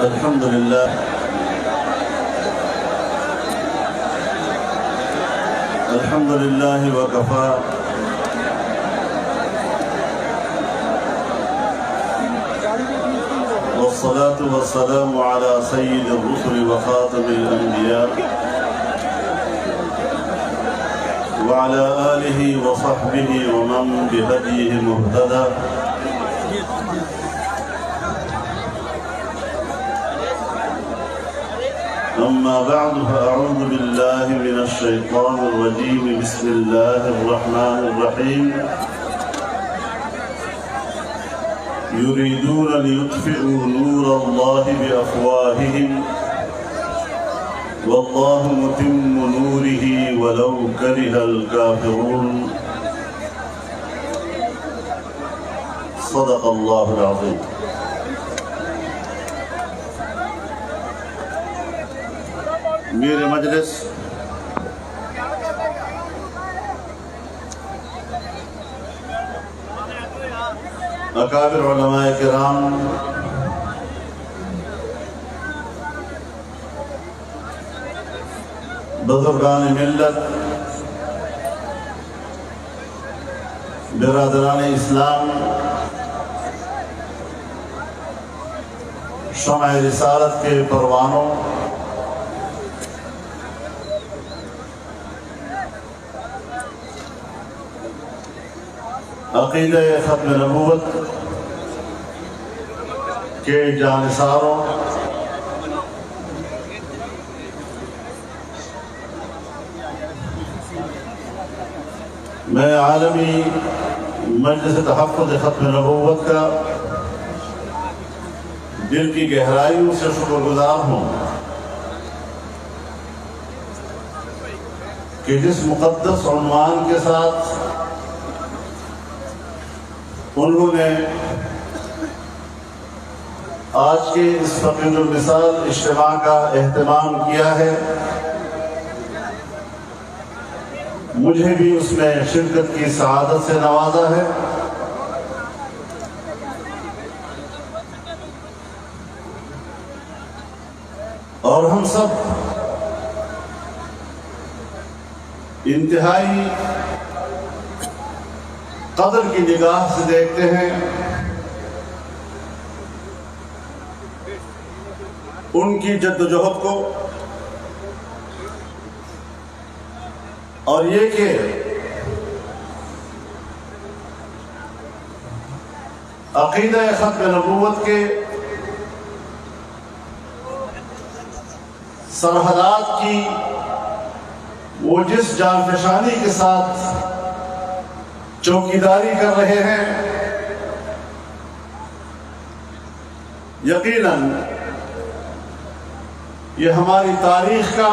الحمد لله الحمد لله وكفى والصلاة والسلام على سيد الرسل وخاتم الأنبياء وعلى آله وصحبه ومن بهديه مهتدى. أما بعد فأعوذ بالله من الشيطان الرجيم. بسم الله الرحمن الرحيم. يريدون ليطفئوا نور الله بأفواههم والله متم نوره ولو كره الكافرون. صدق الله العظيم. میرے مجلس اکابر علماء کرام، بزرگان ملت، برادران اسلام، شمع رسالت کے پروانوں، عقیدہ ختم نبوت کے جانثاروں، میں عالمی مجلس تحفظ ختم نبوت کا دل کی گہرائیوں سے شکر گزار ہوں کہ جس مقدس عنوان کے ساتھ انہوں نے آج کے اس فقیر المثال اجتماع کا اہتمام کیا ہے، مجھے بھی اس میں شرکت کی سعادت سے نوازا ہے۔ اور ہم سب انتہائی قدر کی نگاہ سے دیکھتے ہیں ان کی جد و جہد کو، اور یہ کہ عقیدہ ختم نبوت کے سرحدات کی وہ جس جانفشانی کے ساتھ چوکیداری کر رہے ہیں، یقیناً یہ ہماری تاریخ کا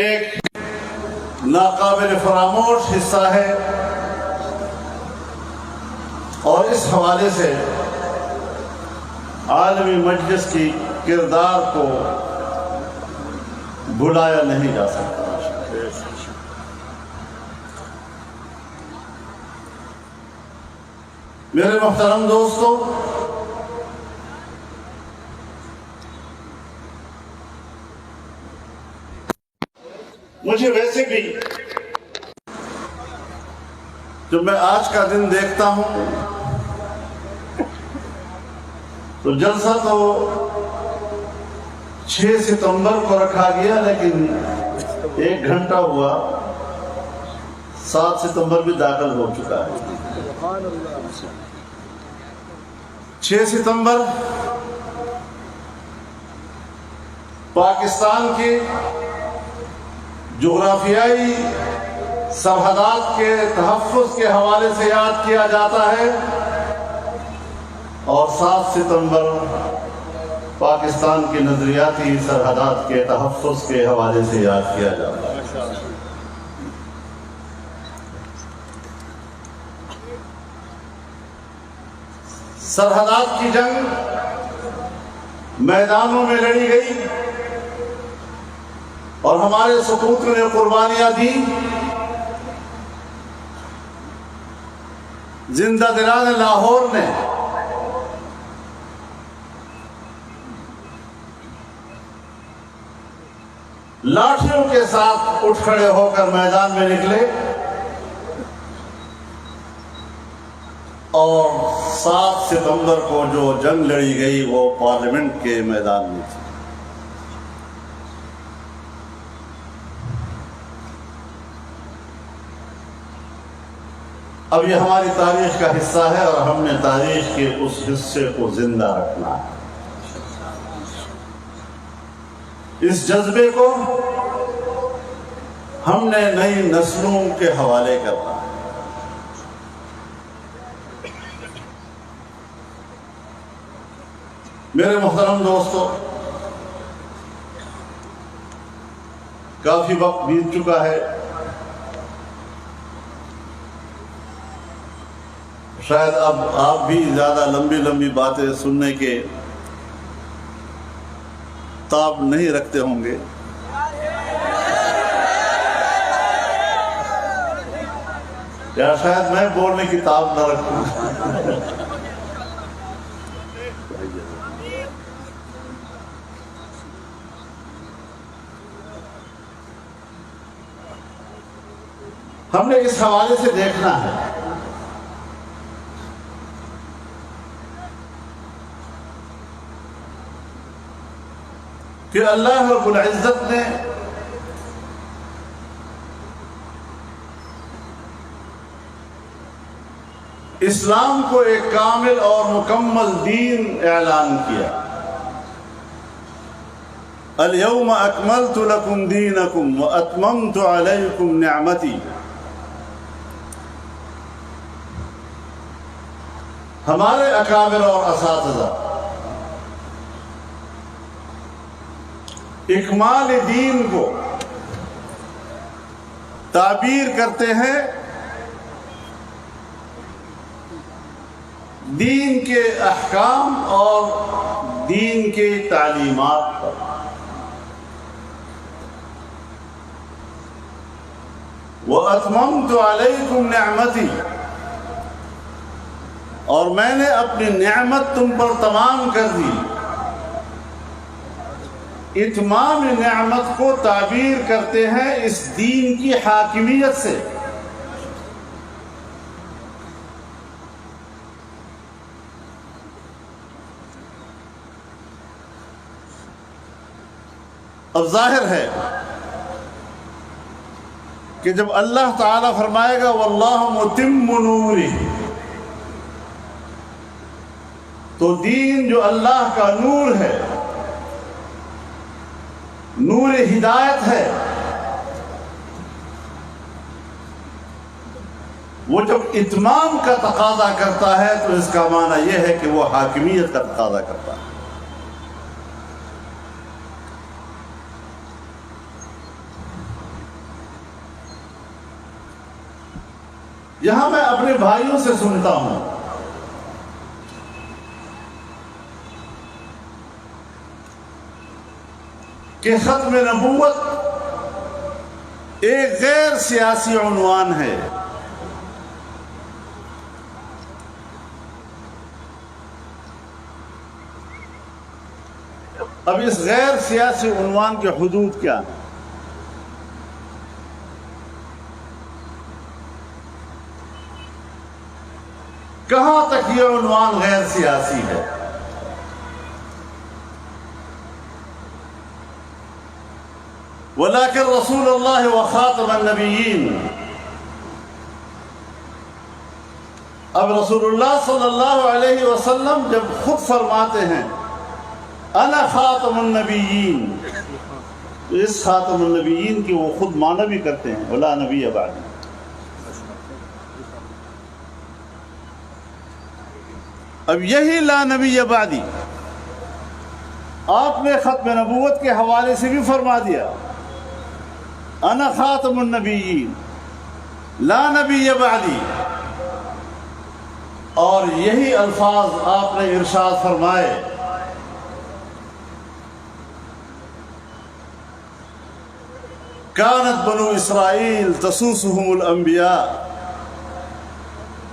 ایک ناقابل فراموش حصہ ہے، اور اس حوالے سے عالمی مجلس کی کردار کو بھلایا نہیں جا سکتا۔ میرے محترم دوستو، مجھے ویسے بھی جب میں آج کا دن دیکھتا ہوں تو جلسہ تو 6 ستمبر کو رکھا گیا، لیکن 1 گھنٹہ ہوا 7 ستمبر بھی داخل ہو چکا ہے۔ 6 ستمبر پاکستان کی جغرافیائی سرحدات کے تحفظ کے حوالے سے یاد کیا جاتا ہے، اور 7 ستمبر پاکستان کی نظریاتی سرحدات کے تحفظ کے حوالے سے یاد کیا جاتا ہے۔ سرحدات کی جنگ میدانوں میں لڑی گئی، اور ہمارے سپوتوں نے قربانیاں دی، زندہ دلان لاہور نے لاٹھیوں کے ساتھ اٹھ کھڑے ہو کر میدان میں نکلے اور 7 ستمبر کو جو جنگ لڑی گئی وہ پارلیمنٹ کے میدان میں تھی۔ اب یہ ہماری تاریخ کا حصہ ہے اور ہم نے تاریخ کے اس حصے کو زندہ رکھنا ہے۔ اس جذبے کو ہم نے نئی نسلوں کے حوالے کرنا ہے۔ میرے محترم دوستو، کافی وقت بیت چکا ہے، شاید اب آپ بھی زیادہ لمبی لمبی باتیں سننے کے تاب نہیں رکھتے ہوں گے، یا شاید میں بولنے کی تاب نہ رکھوں۔ ہم نے اس حوالے سے دیکھنا ہے کہ اللہ رب العزت نے اسلام کو ایک کامل اور مکمل دین اعلان کیا۔ اليوم اکملت لکم دینکم واتممت علیکم نعمتی۔ ہمارے اکابر اور اساتذہ اکمال دین کو تعبیر کرتے ہیں دین کے احکام اور دین کے تعلیمات پر۔ وَأَتْمَمْتُ عَلَيْكُمْ نِعْمَتِي، اور میں نے اپنی نعمت تم پر تمام کر دی۔ اتمام نعمت کو تعبیر کرتے ہیں اس دین کی حاکمیت سے۔ اب ظاہر ہے کہ جب اللہ تعالیٰ فرمائے گا وَاللَّهُ مُتِمُّ نُورِهِ، تو دین جو اللہ کا نور ہے، نور ہدایت ہے، وہ جب اتمام کا تقاضا کرتا ہے تو اس کا معنی یہ ہے کہ وہ حاکمیت کا تقاضا کرتا ہے۔ یہاں میں اپنے بھائیوں سے سنتا ہوں کہ ختم نبوت ایک غیر سیاسی عنوان ہے۔ اب اس غیر سیاسی عنوان کے حدود کیا ہیں؟ کہاں تک یہ عنوان غیر سیاسی ہے؟ ولیکن رسول اللہ و خاتم النبیین، اب رسول اللہ صلی اللہ علیہ وسلم جب خود فرماتے ہیں انا خاتم النبیین، تو اس خاتم النبیین کی وہ خود معنی بھی کرتے ہیں ولا نبی بعدی۔ اب یہی لا نبی بعدی آپ نے ختم نبوت کے حوالے سے بھی فرما دیا، انا خاتم النبیین لا نبی بعدی، اور یہی الفاظ آپ نے ارشاد فرمائے کانت بنو اسرائیل تسوسهم الانبیاء